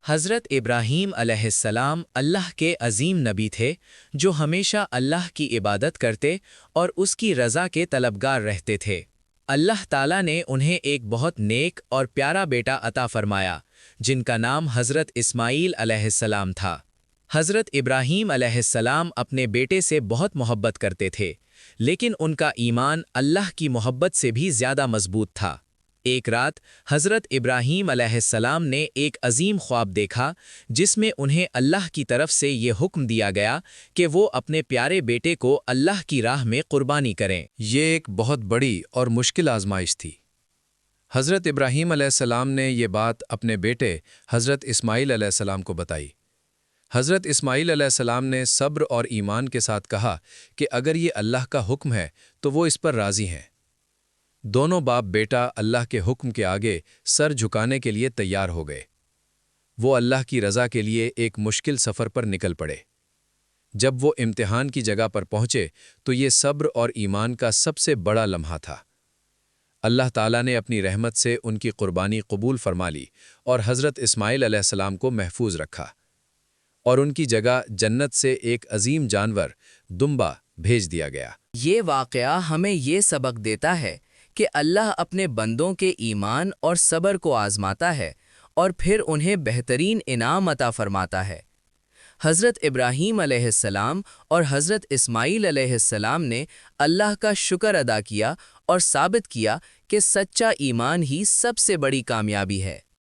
حضرت ابراہیم علیہ السلام اللہ کے عظیم نبی تھے جو ہمیشہ اللہ کی عبادت کرتے اور اس کی رضا کے طلبگار رہتے تھے۔ اللہ تعالیٰ نے انہیں ایک بہت نیک اور پیارا بیٹا عطا فرمایا جن کا نام حضرت اسماعیل علیہ السلام تھا۔ حضرت ابراہیم علیہ السلام اپنے بیٹے سے بہت محبت کرتے تھے، لیکن ان کا ایمان اللہ کی محبت سے بھی زیادہ مضبوط تھا۔ ایک رات حضرت ابراہیم علیہ السلام نے ایک عظیم خواب دیکھا جس میں انہیں اللہ کی طرف سے یہ حکم دیا گیا کہ وہ اپنے پیارے بیٹے کو اللہ کی راہ میں قربانی کریں۔ یہ ایک بہت بڑی اور مشکل آزمائش تھی۔ حضرت ابراہیم علیہ السلام نے یہ بات اپنے بیٹے حضرت اسماعیل علیہ السلام کو بتائی۔ حضرت اسماعیل علیہ السلام نے صبر اور ایمان کے ساتھ کہا کہ اگر یہ اللہ کا حکم ہے تو وہ اس پر راضی ہیں۔ دونوں باپ بیٹا اللہ کے حکم کے آگے سر جھکانے کے لیے تیار ہو گئے۔ وہ اللہ کی رضا کے لیے ایک مشکل سفر پر نکل پڑے۔ جب وہ امتحان کی جگہ پر پہنچے تو یہ صبر اور ایمان کا سب سے بڑا لمحہ تھا۔ اللہ تعالیٰ نے اپنی رحمت سے ان کی قربانی قبول فرما لی اور حضرت اسماعیل علیہ السلام کو محفوظ رکھا، اور ان کی جگہ جنت سے ایک عظیم جانور دمبا بھیج دیا گیا۔ یہ واقعہ ہمیں یہ سبق دیتا ہے کہ اللہ اپنے بندوں کے ایمان اور صبر کو آزماتا ہے اور پھر انہیں بہترین انعام عطا فرماتا ہے۔ حضرت ابراہیم علیہ السلام اور حضرت اسماعیل علیہ السلام نے اللہ کا شکر ادا کیا اور ثابت کیا کہ سچا ایمان ہی سب سے بڑی کامیابی ہے۔